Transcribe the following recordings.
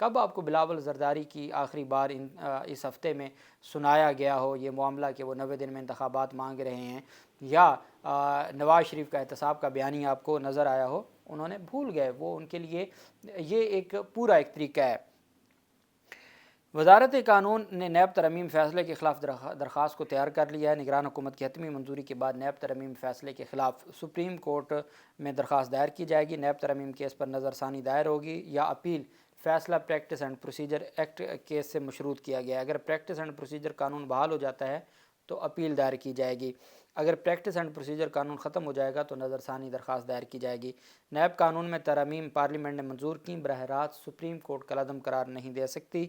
کب آپ کو بلاول زرداری کی آخری بار اس ہفتے میں سنایا گیا ہو یہ معاملہ کہ وہ 90 دن میں انتخابات مانگ رہے ہیں، یا نواز شریف کا احتساب کا بیانیہ آپ کو نظر آیا ہو؟ انہوں نے بھول گئے، وہ ان کے لیے یہ ایک پورا ایک طریقہ ہے۔ وزارت قانون نے نیب ترمیم فیصلے کے خلاف درخواست کو تیار کر لیا ہے۔ نگران حکومت کی حتمی منظوری کے بعد نیب ترمیم فیصلے کے خلاف سپریم کورٹ میں درخواست دائر کی جائے گی۔ نیب ترمیم کیس پر نظر ثانی دائر ہوگی یا اپیل۔ فیصلہ practice and procedure act case سے مشروط کیا گیا ہے۔ اگر پریکٹس اینڈ پروسیجر قانون بحال ہو جاتا ہے تو اپیل دائر کی جائے گی۔ اگر پریکٹس اینڈ پروسیجر قانون ختم ہو جائے گا تو نظر ثانی درخواست دائر کی جائے گی۔ نیب قانون میں ترامیم پارلیمنٹ نے منظور کی، براہ راست سپریم کورٹ کالعدم قرار نہیں دے سکتی۔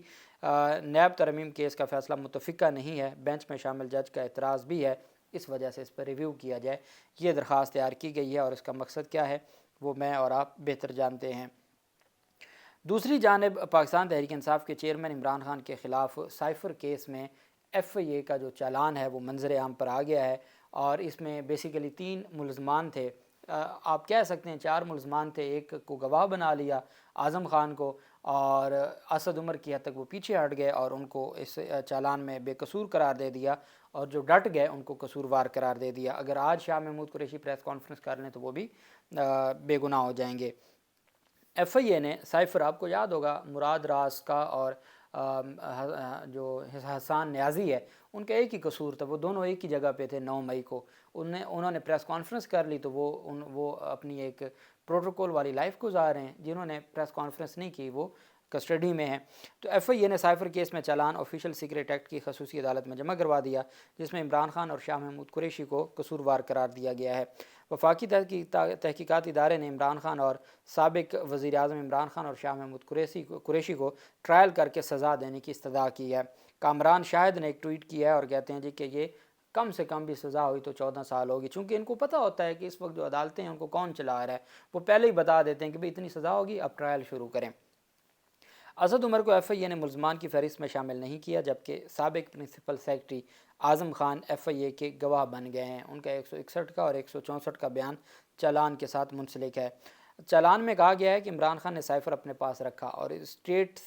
نیب ترمیم کیس کا فیصلہ متفقہ نہیں ہے، بینچ میں شامل جج کا اعتراض بھی ہے، اس وجہ سے اس پر ریویو کیا جائے۔ یہ درخواست تیار کی گئی ہے اور اس کا مقصد کیا ہے وہ میں اور آپ بہتر جانتے ہیں۔ دوسری جانب پاکستان تحریک انصاف کے چیئرمین عمران خان کے خلاف سائفر کیس میں ایف آئی اے کا جو چالان ہے وہ منظر عام پر آ گیا ہے، اور اس میں بیسیکلی 3 ملزمان تھے، آپ کہہ سکتے ہیں 4 ملزمان تھے۔ ایک کو گواہ بنا لیا اعظم خان کو، اور اسد عمر کی حد تک وہ پیچھے ہٹ گئے اور ان کو اس چالان میں بے قصور قرار دے دیا، اور جو ڈٹ گئے ان کو قصوروار قرار دے دیا۔ اگر آج شاہ محمود قریشی پریس کانفرنس کر لیں تو وہ بھی بے گناہ ہو جائیں گے۔ ایف آئی اے نے سائفر، آپ کو یاد ہوگا مراد راز کا اور جو حسان نیازی ہے ان کا ایک ہی قصور تھا، وہ دونوں ایک ہی جگہ پہ تھے 9 مئی کو۔ انہوں نے پریس کانفرنس کر لی تو وہ اپنی ایک پروٹوکول والی لائف گزار رہے ہیں، جنہوں نے پریس کانفرنس نہیں کی وہ کسٹڈی میں ہیں۔ تو ایف آئی اے نے سائفر کیس میں چالان آفیشل سیکریٹ ایکٹ کی خصوصی عدالت میں جمع کروا دیا، جس میں عمران خان اور شاہ محمود قریشی کو قصوروار قرار دیا گیا ہے۔ وفاقی تحقیقاتی ادارے نے عمران خان اور سابق وزیر اعظم عمران خان اور شاہ محمود قریشی کو ٹرائل کر کے سزا دینے کی استدعا کی ہے۔ کامران شاہد نے ایک ٹویٹ کیا ہے اور کہتے ہیں جی کہ یہ کم سے کم بھی سزا ہوئی تو 14 سال ہوگی، چونکہ ان کو پتہ ہوتا ہے کہ اس وقت جو عدالتیں ہیں ان کو کون چلا رہا ہے، وہ پہلے ہی بتا دیتے ہیں کہ بھئی اتنی سزا ہوگی، اب ٹرائل شروع کریں۔ اسد عمر کو ایف آئی اے نے ملزمان کی فہرست میں شامل نہیں کیا، جبکہ سابق principal secretary Azam Khan F آئی اے کے گواہ بن گئے ہیں۔ ان کا 161 کا اور 164 کا بیان چالان کے ساتھ منسلک ہے۔ چالان میں کہا گیا ہے کہ عمران خان نے سائفر اپنے پاس رکھا اور اسٹیٹ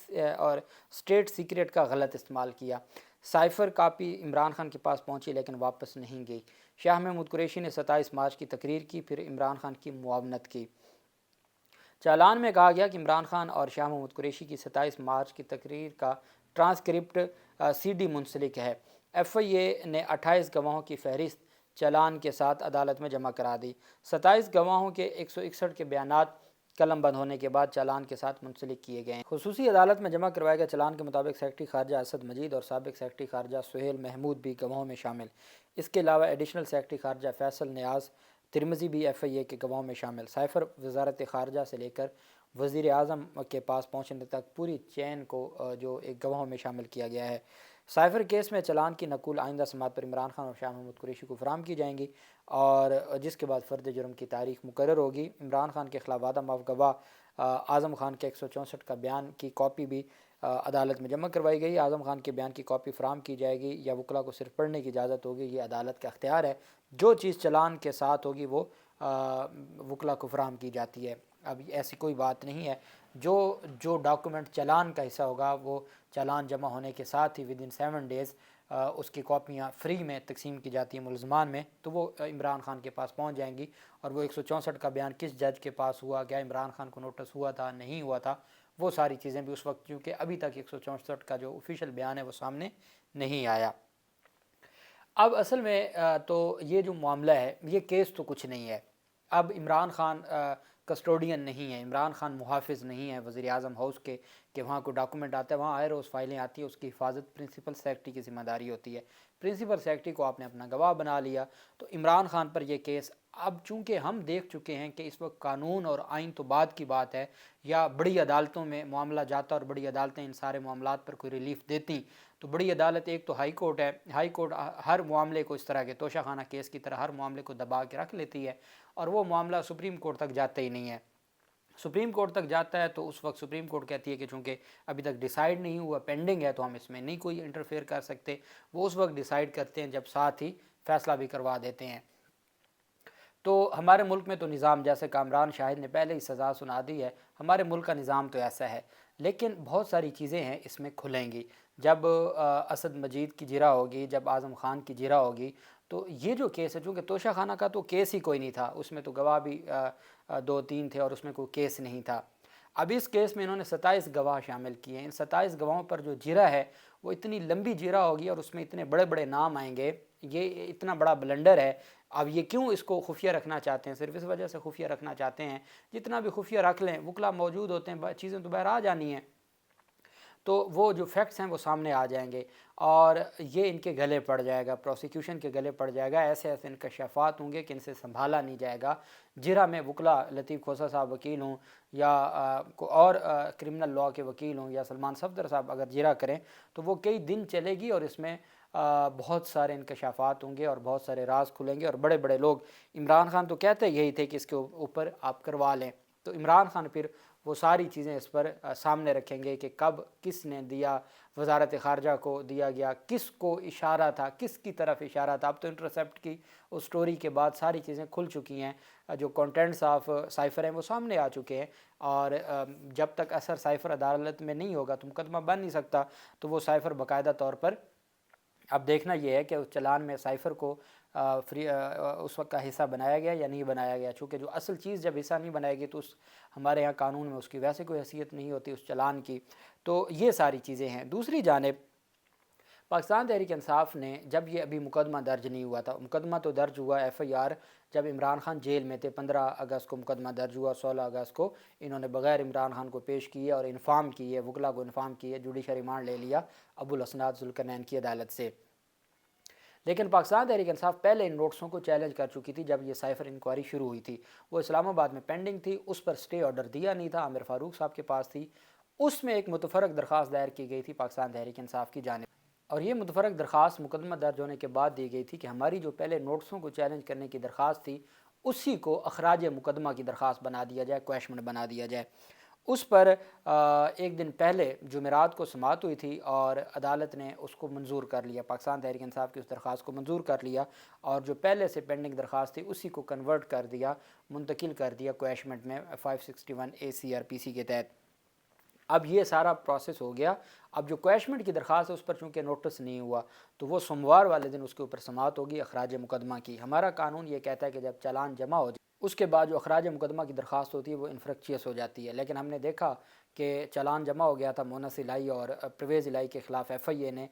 سیکریٹ کا غلط استعمال کیا۔ سائفر کاپی عمران خان کے پاس پہنچی لیکن واپس نہیں گئی۔ شاہ محمود قریشی نے 27 مارچ کی تقریر کی، پھر عمران خان کی معاونت کی۔ چالان میں کہا گیا کہ عمران خان اور شاہ محمود قریشی کی 27 مارچ کی تقریر کا ٹرانسکرپٹ سی ڈی منسلک ہے۔ ایف آئی اے نے 28 گواہوں کی فہرست چالان کے ساتھ عدالت میں جمع کرا دی۔ 27 گواہوں کے 161 کے بیانات قلم بند ہونے کے بعد چالان کے ساتھ منسلک کیے گئے ہیں۔ خصوصی عدالت میں جمع کروائے گئے چالان کے مطابق سیکرٹری خارجہ اسد مجید اور سابق سیکرٹری خارجہ سہیل محمود بھی گواہوں میں شامل۔ اس کے علاوہ ایڈیشنل سیکرٹری خارجہ فیصل نیاز ترمذی بھی ایف آئی اے کے گواہوں میں شامل۔ سائفر وزارت خارجہ سے لے کر وزیر اعظم کے پاس پہنچنے تک پوری چین کو جو ایک گواہوں میں شامل کیا گیا ہے۔ سائفر کیس میں چالان کی نقول آئندہ سماعت پر عمران خان اور شاہ محمود قریشی کو فراہم کی جائیں گی، اور جس کے بعد فرد جرم کی تاریخ مقرر ہوگی۔ عمران خان کے خلاف وعدہ معاف گواہ اعظم خان کے 164 کا بیان کی کاپی بھی عدالت میں جمع کروائی گئی۔ اعظم خان کے بیان کی کاپی فراہم کی جائے گی یا وکلاء کو صرف پڑھنے کی اجازت ہوگی، یہ عدالت کا اختیار ہے۔ جو چیز چالان کے ساتھ ہوگی وہ وکلاء کو فراہم کی جاتی ہے۔ اب ایسی کوئی بات نہیں ہے، جو ڈاکومنٹ چالان کا حصہ ہوگا وہ چالان جمع ہونے کے ساتھ ہی ودن 7 ڈیز اس کی کاپیاں فری میں تقسیم کی جاتی ہیں ملزمان میں، تو وہ عمران خان کے پاس پہنچ جائیں گی۔ اور وہ 164 کا بیان کس جج کے پاس ہوا، کیا عمران خان کو نوٹس ہوا تھا نہیں ہوا تھا، وہ ساری چیزیں بھی اس وقت، کیونکہ ابھی تک 164 کا جو آفیشیل بیان ہے وہ سامنے نہیں آیا۔ اب اصل میں تو یہ جو معاملہ ہے یہ کیس تو کچھ نہیں ہے۔ اب عمران خان کسٹوڈین نہیں ہے، عمران خان محافظ نہیں ہے وزیر اعظم ہاؤس کے کہ وہاں کوئی ڈاکومنٹ آتا ہے، وہاں آئے روز فائلیں آتی ہیں، اس کی حفاظت پرنسپل سیکرٹری کی ذمہ داری ہوتی ہے۔ پرنسپل سیکرٹری کو آپ نے اپنا گواہ بنا لیا، تو عمران خان پر یہ کیس، اب چونکہ ہم دیکھ چکے ہیں کہ اس وقت قانون اور آئین تو بعد کی بات ہے، یا بڑی عدالتوں میں معاملہ جاتا اور بڑی عدالتیں ان سارے معاملات پر کوئی ریلیف دیتی، تو بڑی عدالت ایک تو ہائی کورٹ ہے، ہائی کورٹ ہر معاملے کو اس طرح کے توشہ خانہ کیس کی طرح ہر معاملے کو دبا کے رکھ لیتی ہے، اور وہ معاملہ سپریم کورٹ تک جاتا ہی نہیں ہے۔ سپریم کورٹ تک جاتا ہے تو اس وقت سپریم کورٹ کہتی ہے کہ چونکہ ابھی تک ڈیسائیڈ نہیں ہوا، پینڈنگ ہے، تو ہم اس میں نہیں کوئی انٹرفیئر کر سکتے۔ وہ اس وقت ڈیسائیڈ کرتے ہیں جب ساتھ ہی فیصلہ بھی کروا دیتے ہیں۔ تو ہمارے ملک میں تو نظام، جیسے کامران شاہد نے پہلے ہی سزا سنا دی ہے، ہمارے ملک کا نظام تو ایسا ہے، لیکن بہت ساری چیزیں ہیں اس میں کھلیں گی جب اسد مجید کی جرح ہوگی، جب اعظم خان کی جرح ہوگی، تو یہ جو کیس ہے، چونکہ توشہ خانہ کا تو کیس ہی کوئی نہیں تھا، اس میں تو گواہ بھی 2-3 تھے اور اس میں کوئی کیس نہیں تھا۔ اب اس کیس میں انہوں نے 27 گواہ شامل کیے ہیں، ان 27 گواہوں پر جو جرح ہے وہ اتنی لمبی جرح ہوگی اور اس میں اتنے بڑے بڑے نام آئیں گے، یہ اتنا بڑا بلنڈر ہے۔ اب یہ کیوں اس کو خفیہ رکھنا چاہتے ہیں؟ صرف اس وجہ سے خفیہ رکھنا چاہتے ہیں، جتنا بھی خفیہ رکھ لیں، وکلا موجود ہوتے ہیں، چیزیں تو باہر آ جانی ہیں، تو وہ جو فیکٹس ہیں وہ سامنے آ جائیں گے اور یہ ان کے گلے پڑ جائے گا، پروسیکیوشن کے گلے پڑ جائے گا، ایسے ایسے انکشافات ہوں گے کہ ان سے سنبھالا نہیں جائے گا۔ جرح میں وکلا لطیف کھوسہ صاحب وکیل ہوں یا کوئی اور کرمنل لاء کے وکیل ہوں یا سلمان صفدر صاحب اگر جرح کریں تو وہ کئی دن چلے گی اور اس میں بہت سارے انکشافات ہوں گے اور بہت سارے راز کھلیں گے اور بڑے بڑے لوگ، عمران خان تو کہتے یہی تھے کہ اس کے اوپر آپ کروا لیں، تو عمران خان پھر وہ ساری چیزیں اس پر سامنے رکھیں گے کہ کب کس نے دیا، وزارت خارجہ کو دیا گیا، کس کو اشارہ تھا، کس کی طرف اشارہ تھا۔ اب تو انٹرسیپٹ کی اس سٹوری کے بعد ساری چیزیں کھل چکی ہیں، جو کانٹینٹس آف سائفر ہیں وہ سامنے آ چکے ہیں، اور جب تک اثر سائفر عدالت میں نہیں ہوگا تو مقدمہ بن نہیں سکتا، تو وہ سائفر باقاعدہ طور پر اب دیکھنا یہ ہے کہ اس چلان میں سائفر کو اس وقت کا حصہ بنایا گیا یا نہیں بنایا گیا، چونکہ جو اصل چیز جب حصہ نہیں بنائے گی تو ہمارے یہاں قانون میں اس کی ویسے کوئی حیثیت نہیں ہوتی اس چلان کی۔ تو یہ ساری چیزیں ہیں۔ دوسری جانب پاکستان تحریک انصاف نے، جب یہ ابھی مقدمہ درج نہیں ہوا تھا، مقدمہ تو درج ہوا FIR جب عمران خان جیل میں تھے، 15 اگست کو مقدمہ درج ہوا، 16 اگست کو انہوں نے بغیر عمران خان کو پیش کیے اور انفارم کیے، وکلا کو انفارم کیے، جوڈیشل ریمانڈ لے لیا ابو الاسناد ذوالقرنین کی عدالت سے۔ لیکن پاکستان تحریک انصاف پہلے ان نوٹسوں کو چیلنج کر چکی تھی جب یہ سائفر انکوائری شروع ہوئی تھی، وہ اسلام آباد میں پینڈنگ تھی، اس پر سٹے آرڈر دیا نہیں تھا، عامر فاروق صاحب کے پاس تھی، اس میں ایک متفرق درخواست دائر کی گئی تھی پاکستان تحریک انصاف کی جانب، اور یہ متفرق درخواست مقدمہ درج ہونے کے بعد دی گئی تھی کہ ہماری جو پہلے نوٹسوں کو چیلنج کرنے کی درخواست تھی اسی کو اخراج مقدمہ کی درخواست بنا دیا جائے، کویشمنٹ بنا دیا جائے۔ اس پر ایک دن پہلے جمعرات کو سماعت ہوئی تھی اور عدالت نے اس کو منظور کر لیا، پاکستان تحریک انصاف کی اس درخواست کو منظور کر لیا اور جو پہلے سے پینڈنگ درخواست تھی اسی کو کنورٹ کر دیا، منتقل کر دیا کویشمنٹ میں 561A CRPC کے تحت۔ اب یہ سارا پروسیس ہو گیا، اب جو کویشمنٹ کی درخواست ہے اس پر چونکہ نوٹس نہیں ہوا تو وہ سوموار والے دن اس کے اوپر سماعت ہوگی اخراج مقدمہ کی۔ ہمارا قانون یہ کہتا ہے کہ جب چالان جمع ہو جائے اس کے بعد جو اخراج مقدمہ کی درخواست ہوتی ہے وہ انفرکچیس ہو جاتی ہے، لیکن ہم نے دیکھا کہ چالان جمع ہو گیا تھا مونس الہی اور پرویز الہی کے خلاف FIA نے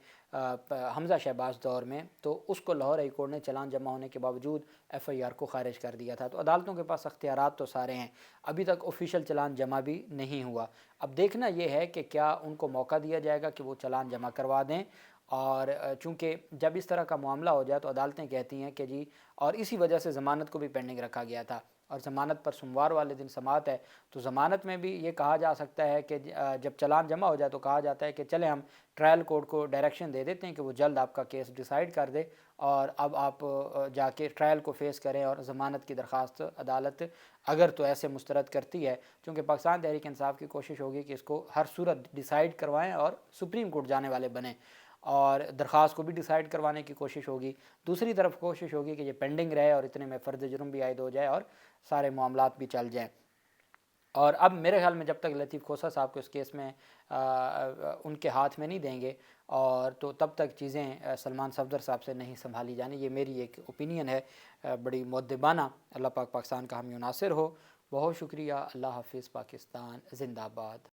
حمزہ شہباز دور میں، تو اس کو لاہور ہائی کورٹ نے چالان جمع ہونے کے باوجود FIR کو خارج کر دیا تھا۔ تو عدالتوں کے پاس اختیارات تو سارے ہیں، ابھی تک آفیشیل چالان جمع بھی نہیں ہوا، اب دیکھنا یہ ہے کہ کیا ان کو موقع دیا جائے گا کہ وہ چالان جمع کروا دیں، اور چونکہ جب اس طرح کا معاملہ ہو جائے تو عدالتیں کہتی ہیں کہ جی، اور اسی وجہ سے ضمانت کو بھی پینڈنگ رکھا گیا تھا اور ضمانت پر سوموار والے دن سماعت ہے، تو ضمانت میں بھی یہ کہا جا سکتا ہے کہ جب چالان جمع ہو جائے تو کہا جاتا ہے کہ چلیں ہم ٹرائل کورٹ کو ڈائریکشن دے دیتے ہیں کہ وہ جلد آپ کا کیس ڈیسائیڈ کر دے اور اب آپ جا کے ٹرائل کو فیس کریں، اور ضمانت کی درخواست عدالت اگر تو ایسے مسترد کرتی ہے، چونکہ پاکستان تحریک انصاف کی کوشش ہوگی کہ اس کو ہر صورت ڈیسائیڈ کروائیں اور سپریم کورٹ جانے والے بنیں، اور درخواست کو بھی ڈیسائیڈ کروانے کی کوشش ہوگی، دوسری طرف کوشش ہوگی کہ یہ پینڈنگ رہے اور اتنے میں فرض جرم بھی عائد ہو جائے اور سارے معاملات بھی چل جائیں۔ اور اب میرے خیال میں جب تک لطیف کھوسہ صاحب کو اس کیس میں ان کے ہاتھ میں نہیں دیں گے اور تو تب تک چیزیں سلمان صفدر صاحب سے نہیں سنبھالی جانی، یہ میری ایک اوپینین ہے بڑی مؤدبانہ۔ اللہ پاک پاکستان کا حامی و ناصر ہو۔ بہت شکریہ۔ اللہ حافظ۔ پاکستان زندہ باد۔